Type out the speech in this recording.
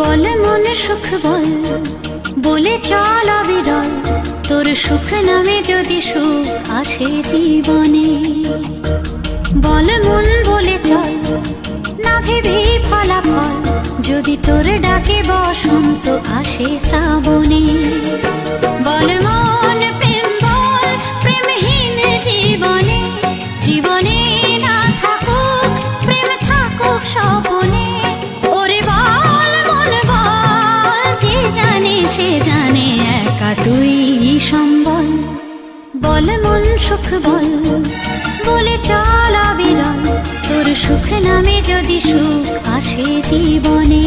বল মন সুখ বল, বলে চল অবিরল, তোর সুখ নামে যদি সুখ আসে জীবনে। বল মন বলে চল, না ভেবে ফলাফল, যদি তোর ডাকে বসন্ত আসে শ্রাবণে। বল মন প্রেম বল, প্রেমহীন জীবনে, জীবনে না থাকুক প্রেম, থাকুক স্বপনে। ওরে বল মন বল, যে জানে সে জানে একা তুই সম্বল। বল মন সুখ বল, বলে চল অবিরল, তোর সুখ নামে যদি সুখ আসে জীবনে।